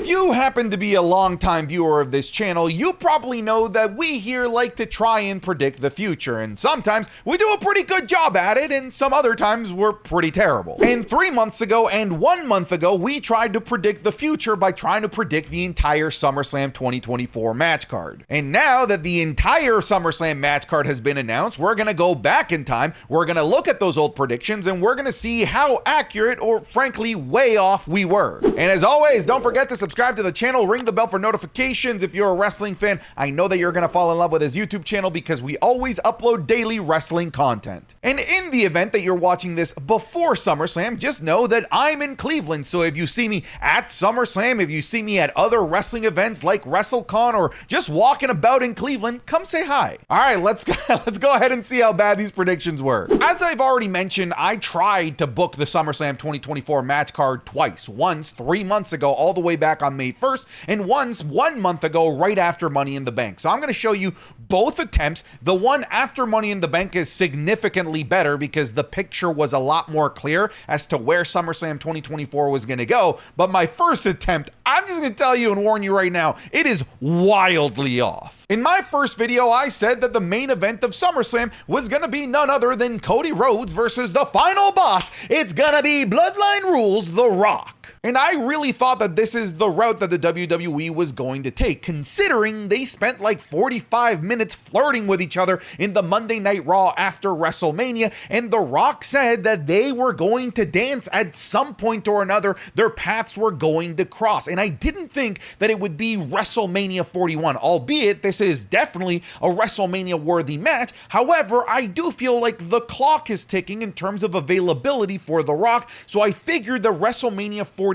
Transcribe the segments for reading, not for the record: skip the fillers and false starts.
If you happen to be a longtime viewer of this channel, you probably know that we here like to try and predict the future, and sometimes we do a pretty good job at it, and some other times we're pretty terrible. And 3 months ago and 1 month ago, we tried to predict the future by trying to predict the entire SummerSlam 2024 match card. And now that the entire SummerSlam match card has been announced, we're gonna go back in time, we're gonna look at those old predictions, and we're gonna see how accurate or frankly way off we were. And as always, don't forget to subscribe to the channel, ring the bell for notifications. If you're a wrestling fan, I know that you're gonna fall in love with his YouTube channel because we always upload daily wrestling content. And in the event that you're watching this before SummerSlam, just know that I'm in Cleveland. So if you see me at SummerSlam, if you see me at other wrestling events like WrestleCon or just walking about in Cleveland, come say hi. All right, let's go ahead and see how bad these predictions were. As I've already mentioned, I tried to book the SummerSlam 2024 match card twice. Once 3 months ago, all the way back on May 1st, and once 1 month ago, right after Money in the Bank. So I'm going to show you both attempts. The one after Money in the Bank is significantly better because the picture was a lot more clear as to where SummerSlam 2024 was going to go. But my first attempt, I'm just going to tell you and warn you right now, it is wildly off. In my first video, I said that the main event of SummerSlam was going to be none other than Cody Rhodes versus the final boss. It's going to be Bloodline Rules, The Rock. And I really thought that this is the route that the WWE was going to take, considering they spent like 45 minutes flirting with each other in the Monday Night Raw after WrestleMania, and The Rock said that they were going to dance at some point or another. Their paths were going to cross, and I didn't think that it would be WrestleMania 41, albeit this is definitely a WrestleMania-worthy match. However, I do feel like the clock is ticking in terms of availability for The Rock, so I figured the WrestleMania 41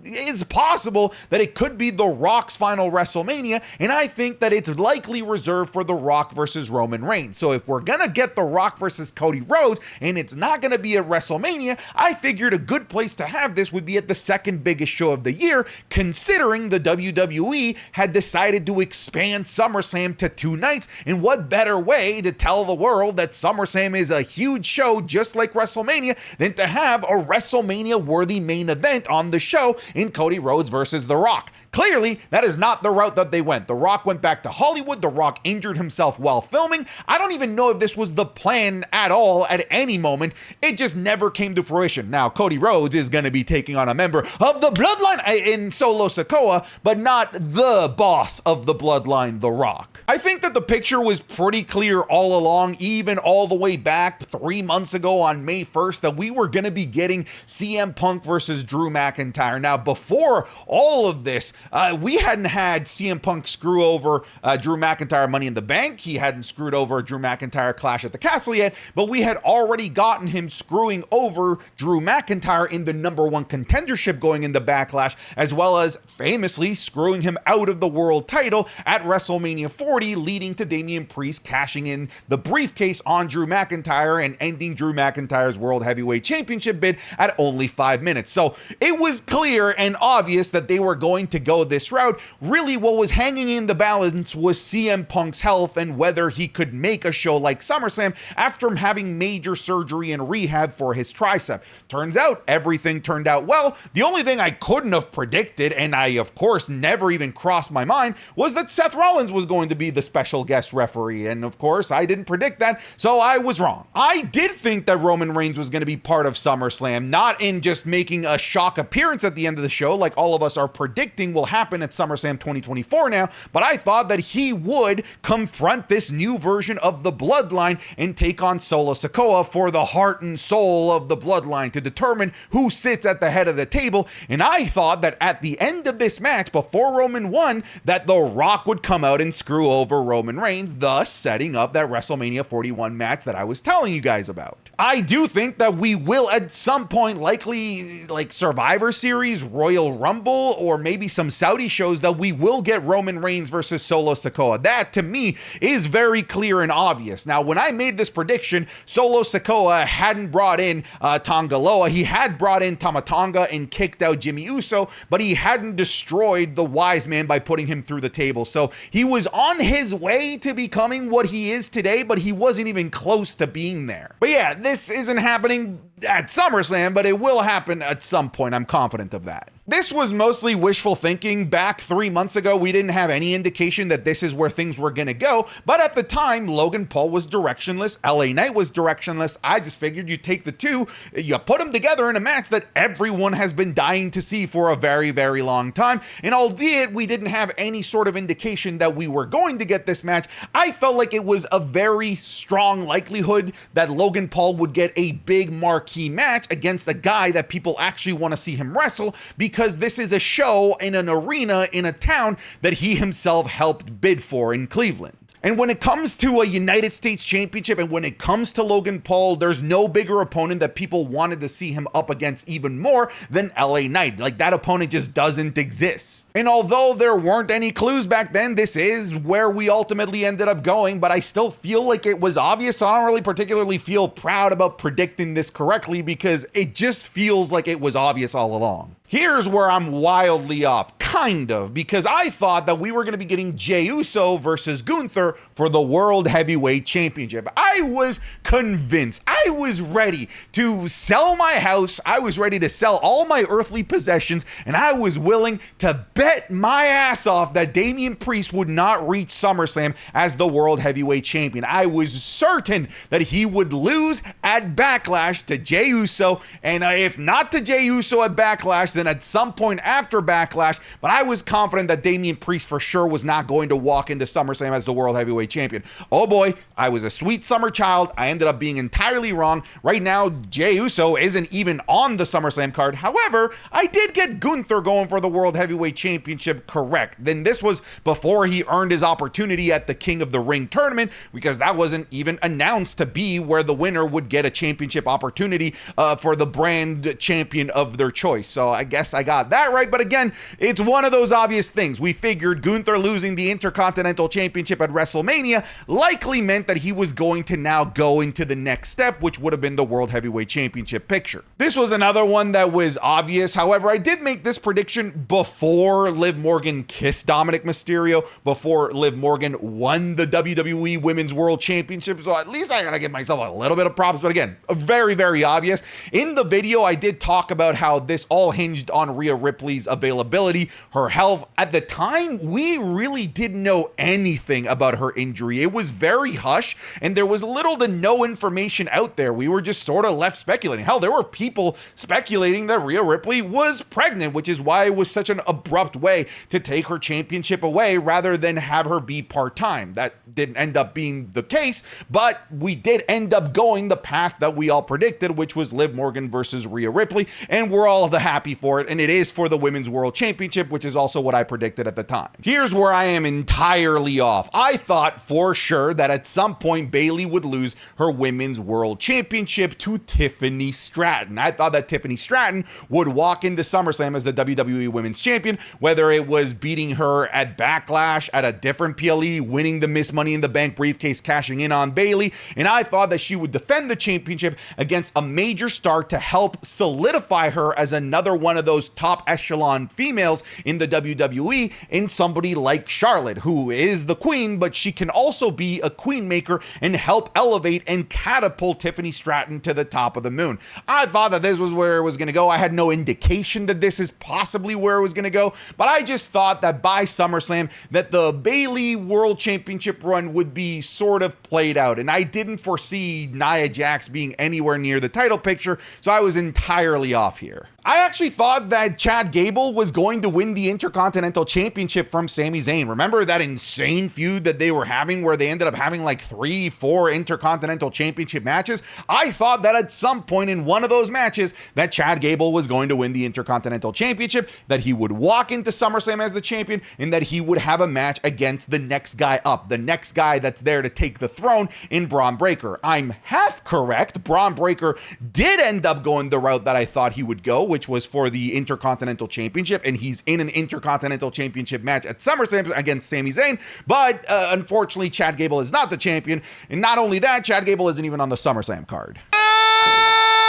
is possible that it could be The Rock's final WrestleMania, and I think that it's likely reserved for The Rock versus Roman Reigns. So if we're gonna get The Rock versus Cody Rhodes, and it's not gonna be at WrestleMania, I figured a good place to have this would be at the second biggest show of the year, considering the WWE had decided to expand SummerSlam to 2 nights, and what better way to tell the world that SummerSlam is a huge show just like WrestleMania than to have a WrestleMania-worthy main event on the show in Cody Rhodes versus The Rock. Clearly, that is not the route that they went. The Rock went back to Hollywood. The Rock injured himself while filming. I don't even know if this was the plan at all at any moment. It just never came to fruition. Now, Cody Rhodes is going to be taking on a member of the Bloodline in Solo Sikoa, but not the boss of the Bloodline, The Rock. I think that the picture was pretty clear all along, even all the way back 3 months ago on May 1st, that we were going to be getting CM Punk versus Drew McIntyre. Now, before all of this, we hadn't had CM Punk screw over Drew McIntyre Money in the Bank. He hadn't screwed over Drew McIntyre Clash at the Castle yet, but we had already gotten him screwing over Drew McIntyre in the #1 contendership going into Backlash, as well as famously screwing him out of the world title at WrestleMania 40, leading to Damian Priest cashing in the briefcase on Drew McIntyre and ending Drew McIntyre's World Heavyweight Championship bid at only 5 minutes. So it was clear and obvious that they were going to go this route. Really, what was hanging in the balance was CM Punk's health and whether he could make a show like SummerSlam after having major surgery and rehab for his tricep. Turns out everything turned out well. The only thing I couldn't have predicted, and I of course never even crossed my mind, was that Seth Rollins was going to be the special guest referee, and of course I didn't predict that, so I was wrong. I did think that Roman Reigns was going to be part of SummerSlam, not in just making a shock appearance at the end of the show like all of us are predicting will happen at SummerSlam 2024 now, but I thought that he would confront this new version of the Bloodline and take on Solo Sikoa for the heart and soul of the Bloodline to determine who sits at the head of the table. And I thought that at the end of this match, before Roman won, that The Rock would come out and screw over Roman Reigns, thus setting up that WrestleMania 41 match that I was telling you guys about. I do think that we will at some point, likely like Survivor Series, Royal Rumble, or maybe some Saudi shows, that we will get Roman Reigns versus Solo Sikoa. That to me is very clear and obvious. Now, when I made this prediction, Solo Sikoa hadn't brought in Tonga Loa. He had brought in Tama Tonga and kicked out Jimmy Uso, but he hadn't destroyed the Wise Man by putting him through the table. So he was on his way to becoming what he is today, but he wasn't even close to being there. But yeah, this isn't happening at SummerSlam, but it will happen at some point. I'm confident of that. This was mostly wishful thinking. Back 3 months ago, we didn't have any indication that this is where things were going to go. But at the time, Logan Paul was directionless. LA Knight was directionless. I just figured you take the two, you put them together in a match that everyone has been dying to see for a very, very long time. And albeit we didn't have any sort of indication that we were going to get this match, I felt like it was a very strong likelihood that Logan Paul would get a big marquee match against a guy that people actually want to see him wrestle, because this is a show in an arena in a town that he himself helped bid for in Cleveland. And when it comes to a United States Championship and when it comes to Logan Paul, there's no bigger opponent that people wanted to see him up against even more than LA Knight. Like, that opponent just doesn't exist. And although there weren't any clues back then, this is where we ultimately ended up going, but I still feel like it was obvious. So I don't really particularly feel proud about predicting this correctly because it just feels like it was obvious all along. Here's where I'm wildly off, kind of, because I thought that we were going to be getting Jey Uso versus Gunther for the World Heavyweight Championship. I was convinced. I was ready to sell my house. I was ready to sell all my earthly possessions, and I was willing to bet my ass off that Damian Priest would not reach SummerSlam as the World Heavyweight Champion. I was certain that he would lose at Backlash to Jey Uso, and if not to Jey Uso at Backlash, then at some point after Backlash, but I was confident that Damian Priest for sure was not going to walk into SummerSlam as the World Heavyweight Champion. Oh boy, I was a sweet summer child. I ended up being entirely wrong. Right now, Jey Uso isn't even on the SummerSlam card. However, I did get Gunther going for the World Heavyweight Championship correct. Then this was before he earned his opportunity at the King of the Ring tournament, because that wasn't even announced to be where the winner would get a championship opportunity for the brand champion of their choice. So I guess I got that right. But again, it's one of those obvious things. We figured Gunther losing the Intercontinental Championship at WrestleMania likely meant that he was going to now go into the next step, which would have been the World Heavyweight Championship picture. This was another one that was obvious. However, I did make this prediction before Liv Morgan kissed Dominic Mysterio, before Liv Morgan won the WWE Women's World Championship. So at least I gotta give myself a little bit of props. But again, very, very obvious. In the video, I did talk about how this all hinged on Rhea Ripley's availability, her health. At the time, we really didn't know anything about her injury. It was very hush, and there was little to no information out there. We were just sort of left speculating. Hell, there were people speculating that Rhea Ripley was pregnant, which is why it was such an abrupt way to take her championship away rather than have her be part-time. That didn't end up being the case, but we did end up going the path that we all predicted, which was Liv Morgan versus Rhea Ripley, and we're all happy for it, and it is for the Women's World Championship, which is also what I predicted at the time. Here's where I am entirely off. I thought for sure that at some point Bayley would lose her Women's World Championship to Tiffany Stratton. I thought that Tiffany Stratton would walk into SummerSlam as the WWE Women's Champion, whether it was beating her at Backlash, at a different PLE, winning the Miss Money in the Bank briefcase, cashing in on Bayley, and I thought that she would defend the championship against a major star to help solidify her as another one of those top echelon females in the WWE, in somebody like Charlotte, who is the queen, but she can also be a queen maker and help elevate and catapult Tiffany Stratton to the top of the moon. I thought that this was where it was going to go. I had no indication that this is possibly where it was going to go, but I just thought that by SummerSlam that the Bayley World Championship run would be sort of played out, and I didn't foresee Nia Jax being anywhere near the title picture, so I was entirely off here. I actually thought that Chad Gable was going to win the Intercontinental Championship from Sami Zayn. Remember that insane feud that they were having where they ended up having like 3-4 Intercontinental Championship matches? I thought that at some point in one of those matches that Chad Gable was going to win the Intercontinental Championship, that he would walk into SummerSlam as the champion, and that he would have a match against the next guy up, the next guy that's there to take the throne in Braun Breaker. I'm half correct. Braun Breaker did end up going the route that I thought he would go, which was for the Intercontinental Championship, and he's in an Intercontinental Championship match at SummerSlam against Sami Zayn, but unfortunately Chad Gable is not the champion, and not only that, Chad Gable isn't even on the SummerSlam card.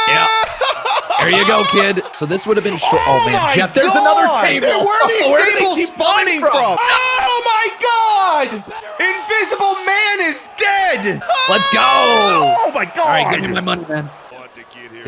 Yeah. There you go, kid. So this would have been short. Oh, man, Jeff, there's another table. Where are these tables spawning from? Oh, my God! Invisible Man is dead! Let's go! Oh, my God! All right, give me my money, man.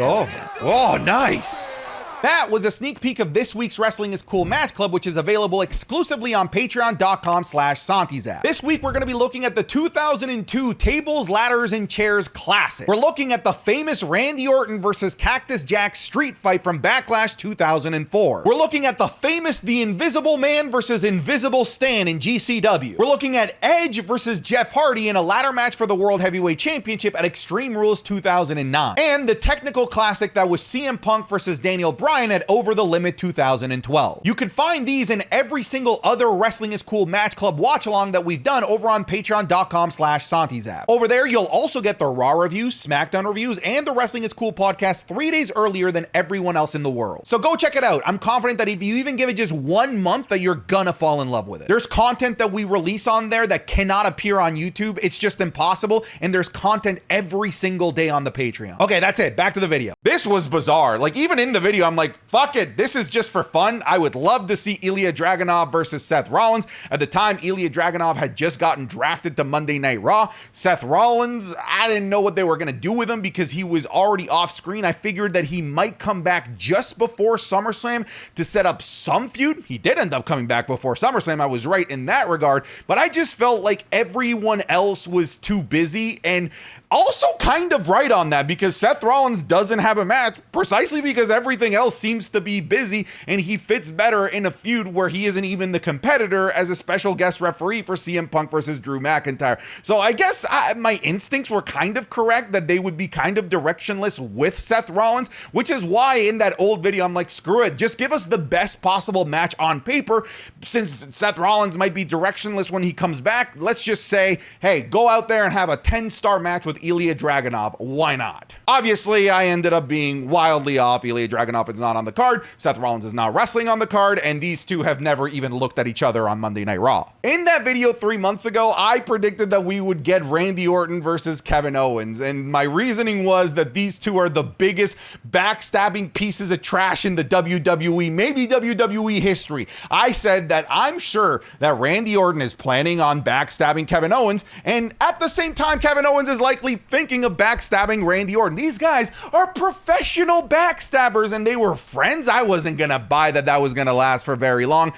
Oh, nice. That was a sneak peek of this week's Wrestling is Cool Match Club, which is available exclusively on patreon.com/SantiZap. This week, we're going to be looking at the 2002 Tables, Ladders, and Chairs Classic. We're looking at the famous Randy Orton versus Cactus Jack street fight from Backlash 2004. We're looking at the famous The Invisible Man versus Invisible Stan in GCW. We're looking at Edge versus Jeff Hardy in a ladder match for the World Heavyweight Championship at Extreme Rules 2009. And the technical classic that was CM Punk versus Daniel Bryan at Over the Limit 2012. You can find these and every single other Wrestling is Cool Match Club watch along that we've done over on patreon.com/SantiZap. Over there, you'll also get the Raw reviews, SmackDown reviews, and the Wrestling is Cool podcast 3 days earlier than everyone else in the world. So go check it out. I'm confident that if you even give it just 1 month, that you're gonna fall in love with it. There's content that we release on there that cannot appear on YouTube. It's just impossible. And there's content every single day on the Patreon. Okay, that's it. Back to the video. This was bizarre. Like, even in the video, I'm like, fuck it. This is just for fun. I would love to see Ilya Dragunov versus Seth Rollins. At the time, Ilya Dragunov had just gotten drafted to Monday Night Raw. Seth Rollins, I didn't know what they were going to do with him because he was already off screen. I figured that he might come back just before SummerSlam to set up some feud. He did end up coming back before SummerSlam. I was right in that regard, but I just felt like everyone else was too busy, and also kind of right on that because Seth Rollins doesn't have a match precisely because everything else seems to be busy, and he fits better in a feud where he isn't even the competitor as a special guest referee for CM Punk versus Drew McIntyre. So I guess my instincts were kind of correct that they would be kind of directionless with Seth Rollins, which is why in that old video I'm like, screw it, just give us the best possible match on paper. Since Seth Rollins might be directionless when he comes back, let's just say, hey, go out there and have a 10-star match with Ilya Dragunov. Why not? Obviously, I ended up being wildly off. Ilya Dragunov is not on the card. Seth Rollins is not wrestling on the card, and these two have never even looked at each other on Monday Night Raw. In that video 3 months ago, I predicted that we would get Randy Orton versus Kevin Owens, and my reasoning was that these two are the biggest backstabbing pieces of trash in the WWE, maybe WWE history. I said that I'm sure that Randy Orton is planning on backstabbing Kevin Owens, and at the same time, Kevin Owens is likely thinking of backstabbing Randy Orton. These guys are professional backstabbers, and they were friends. I wasn't gonna buy that was gonna last for very long.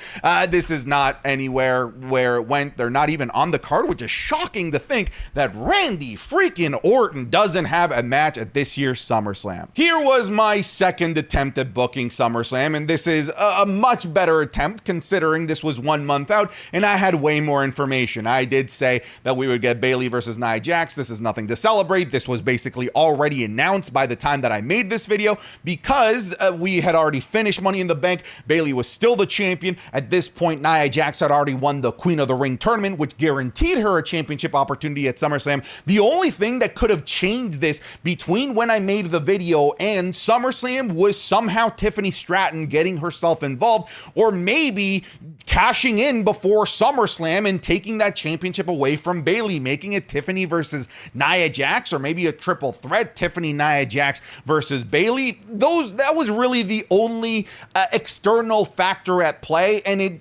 This is not anywhere where it went. They're not even on the card, which is shocking to think that Randy freaking Orton doesn't have a match at this year's SummerSlam. Here was my second attempt at booking SummerSlam, and this is a much better attempt considering this was 1 month out and I had way more information. I did say that we would get Bayley versus Nia Jax. This is nothing to celebrate. This was basically already announced by the time that I made this video because we had already finished Money in the Bank. Bayley was still the champion. At this point, Nia Jax had already won the Queen of the Ring tournament, which guaranteed her a championship opportunity at SummerSlam. The only thing that could have changed this between when I made the video and SummerSlam was somehow Tiffany Stratton getting herself involved, or maybe cashing in before SummerSlam and taking that championship away from Bayley, making it Tiffany versus Nia Jax, or maybe a triple threat, Tiffany, Nia Jax versus Bayley. That was really the only external factor at play, and it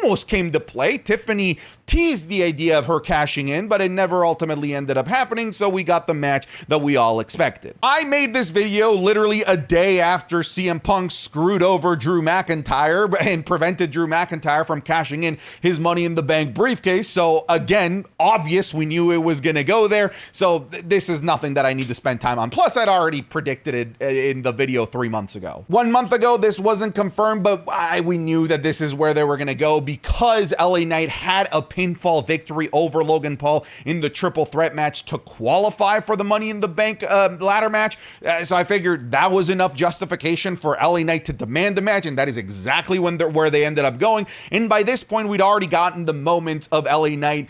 almost came to play. Tiffany teased the idea of her cashing in, but it never ultimately ended up happening, so we got the match that we all expected. I made this video literally a day after CM Punk screwed over Drew McIntyre and prevented Drew McIntyre from cashing in his Money in the Bank briefcase, so again, obvious, we knew it was gonna go there, so this is nothing that I need to spend time on. Plus, I'd already predicted it in the video 3 months ago. 1 month ago, this wasn't confirmed, but we knew that this is where they were gonna go because LA Knight had a pinfall victory over Logan Paul in the triple threat match to qualify for the Money in the Bank ladder match. So I figured that was enough justification for LA Knight to demand a match, and that is exactly where they ended up going. And by this point, we'd already gotten the moment of LA Knight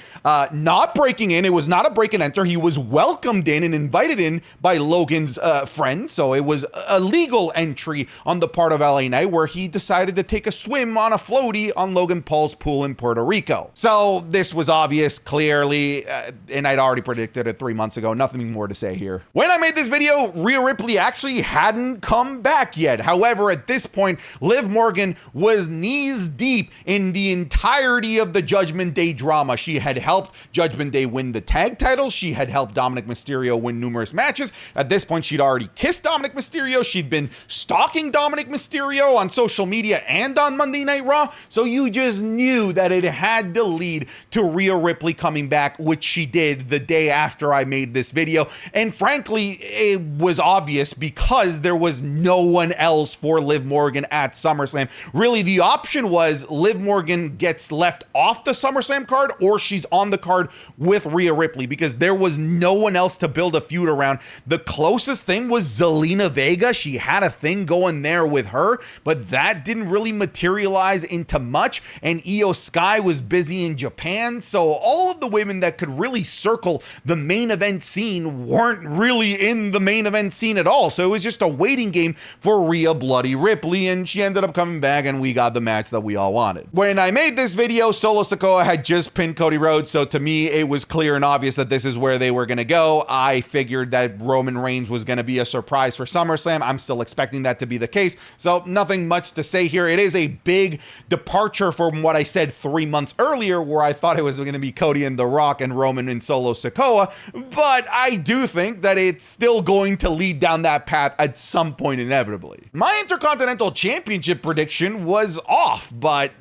not breaking in. It was not a break and enter. He was welcomed in and invited in by Logan's friend. So it was a legal entry on the part of LA Knight where he decided to take a swim on a floaty on Logan Paul's pool in Puerto Rico. So So this was obvious, clearly, and I'd already predicted it 3 months ago. Nothing more to say here. When I made this video, Rhea Ripley actually hadn't come back yet. However, at this point, Liv Morgan was knees deep in the entirety of the Judgment Day drama. She had helped Judgment Day win the tag titles. She had helped Dominic Mysterio win numerous matches. At this point, she'd already kissed Dominic Mysterio. She'd been stalking Dominic Mysterio on social media and on Monday Night Raw. So you just knew that it had to lead to Rhea Ripley coming back, which she did the day after I made this video. And frankly, it was obvious because there was no one else for Liv Morgan at SummerSlam. Really, the option was Liv Morgan gets left off the SummerSlam card or she's on the card with Rhea Ripley, because there was no one else to build a feud around. The closest thing was Zelina Vega. She had a thing going there with her, but that didn't really materialize into much. And Io Sky was busy in Japan. So all of the women that could really circle the main event scene weren't really in the main event scene at all. So it was just a waiting game for Rhea Bloody Ripley, and she ended up coming back and we got the match that we all wanted. When I made this video, Solo Sikoa had just pinned Cody Rhodes. So to me, it was clear and obvious that this is where they were going to go. I figured that Roman Reigns was going to be a surprise for SummerSlam. I'm still expecting that to be the case. So nothing much to say here. It is a big departure from what I said 3 months earlier, where I thought it was going to be Cody and The Rock and Roman and Solo Sikoa. But I do think that it's still going to lead down that path at some point inevitably. My Intercontinental Championship prediction was off, but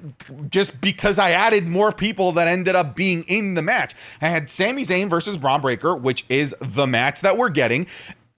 just because I added more people that ended up being in the match. I had Sami Zayn versus Braun Breaker, which is the match that we're getting.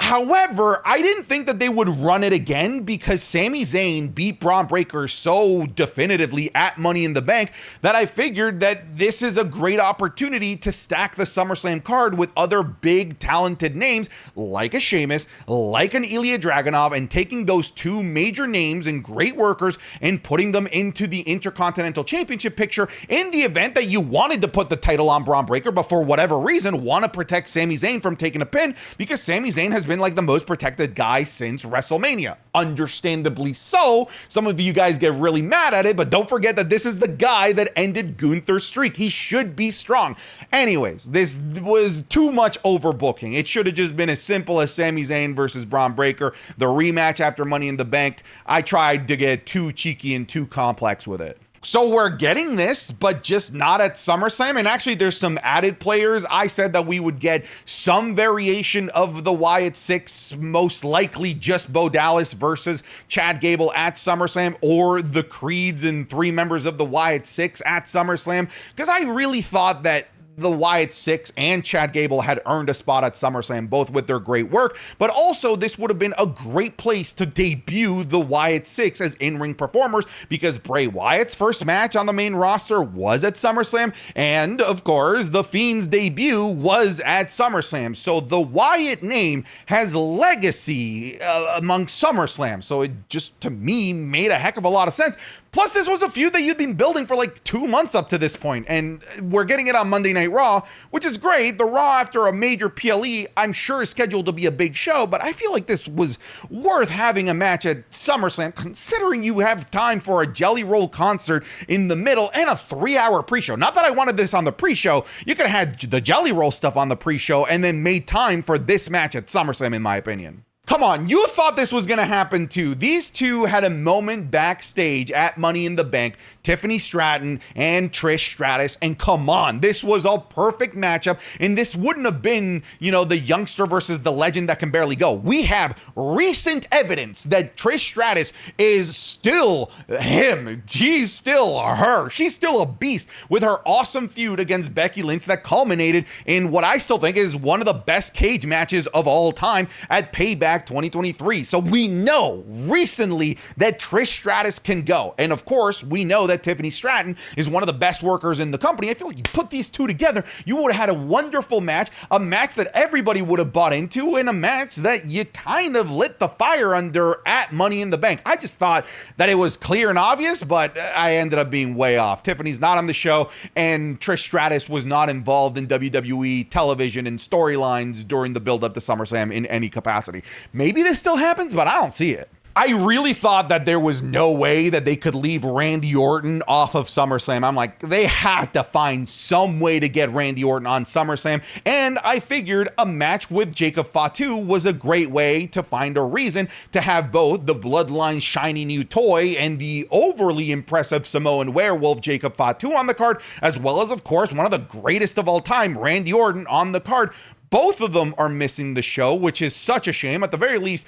However, I didn't think that they would run it again because Sami Zayn beat Braun Breaker so definitively at Money in the Bank that I figured that this is a great opportunity to stack the SummerSlam card with other big talented names like a Sheamus, like an Ilya Dragunov, and taking those two major names and great workers and putting them into the Intercontinental Championship picture in the event that you wanted to put the title on Braun Breaker, but for whatever reason want to protect Sami Zayn from taking a pin, because Sami Zayn has been like the most protected guy since WrestleMania. Understandably so. Some of you guys get really mad at it, but don't forget that this is the guy that ended Gunther's streak. He should be strong. Anyways, this was too much overbooking. It should have just been as simple as Sami Zayn versus Braun Breaker, the rematch after Money in the Bank. I tried to get too cheeky and too complex with it. So we're getting this, but just not at SummerSlam. And actually, there's some added players. I said that we would get some variation of the Wyatt Six, most likely just Bo Dallas versus Chad Gable at SummerSlam, or the Creeds and 3 members of the Wyatt Six at SummerSlam, because I really thought that the Wyatt Six and Chad Gable had earned a spot at SummerSlam, both with their great work, but also this would have been a great place to debut the Wyatt Six as in-ring performers, because Bray Wyatt's first match on the main roster was at SummerSlam, and of course, The Fiend's debut was at SummerSlam. So the Wyatt name has legacy among SummerSlam. So it just, to me, made a heck of a lot of sense. Plus, this was a feud that you'd been building for like 2 months up to this point, and we're getting it on Monday Night Raw, which is great. The Raw after a major PLE, I'm sure, is scheduled to be a big show, but I feel like this was worth having a match at SummerSlam, considering you have time for a Jelly Roll concert in the middle and a 3-hour pre-show. Not that I wanted this on the pre-show. You could have had the Jelly Roll stuff on the pre-show and then made time for this match at SummerSlam, in my opinion. Come on, you thought this was going to happen too. These two had a moment backstage at Money in the Bank, Tiffany Stratton and Trish Stratus, and come on, this was a perfect matchup, and this wouldn't have been, you know, the youngster versus the legend that can barely go. We have recent evidence that Trish Stratus is still him. She's still her. She's still a beast with her awesome feud against Becky Lynch that culminated in what I still think is one of the best cage matches of all time at Payback 2023. So we know recently that Trish Stratus can go. And of course, we know that Tiffany Stratton is one of the best workers in the company. I feel like you put these two together, you would have had a wonderful match, a match that everybody would have bought into, and a match that you kind of lit the fire under at Money in the Bank. I just thought that it was clear and obvious, but I ended up being way off. Tiffany's not on the show, and Trish Stratus was not involved in WWE television and storylines during the build-up to SummerSlam in any capacity. Maybe this still happens, but I don't see it. I really thought that there was no way that they could leave Randy Orton off of SummerSlam. I'm like, they had to find some way to get Randy Orton on SummerSlam, and I figured a match with Jacob Fatu was a great way to find a reason to have both the Bloodline shiny new toy and the overly impressive Samoan werewolf Jacob Fatu on the card, as well as, of course, one of the greatest of all time, Randy Orton, on the card. Both of them are missing the show, which is such a shame. At the very least,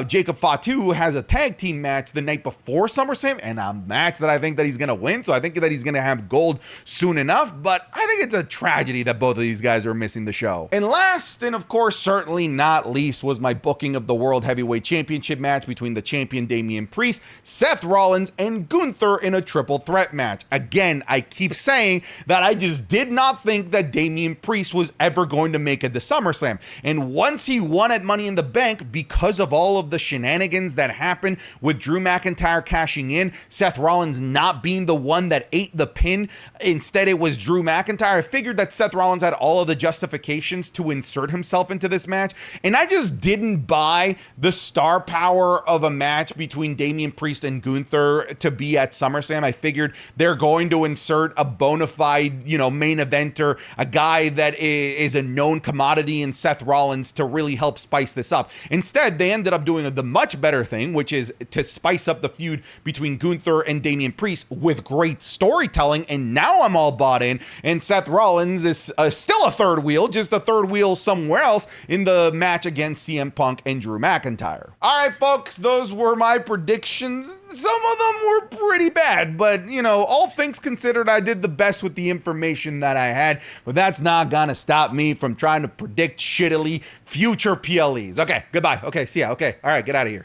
Jacob Fatu has a tag team match the night before SummerSlam, and a match that I think that he's going to win. So I think that he's going to have gold soon enough. But I think it's a tragedy that both of these guys are missing the show. And last, and of course, certainly not least, was my booking of the World Heavyweight Championship match between the champion Damian Priest, Seth Rollins, and Gunther in a triple threat match. Again, I keep saying that I just did not think that Damian Priest was ever going to make it to SummerSlam. And once he won at Money in the Bank, because of all of the shenanigans that happened with Drew McIntyre cashing in, Seth Rollins not being the one that ate the pin, instead it was Drew McIntyre, I figured that Seth Rollins had all of the justifications to insert himself into this match, and I just didn't buy the star power of a match between Damian Priest and Gunther to be at SummerSlam. I figured they're going to insert a bona fide, main eventer, a guy that is a known commodity in Seth Rollins to really help spice this up. Instead, they ended up doing the much better thing, which is to spice up the feud between Gunther and Damian Priest with great storytelling, and now I'm all bought in, and Seth Rollins is still a third wheel, just a third wheel somewhere else in the match against CM Punk and Drew McIntyre. All right, folks, those were my predictions. Some of them were pretty bad, but, all things considered, I did the best with the information that I had, but that's not gonna stop me from trying to predict shittily future PLEs. Okay, goodbye. Okay, see ya. Okay, all right, get out of here.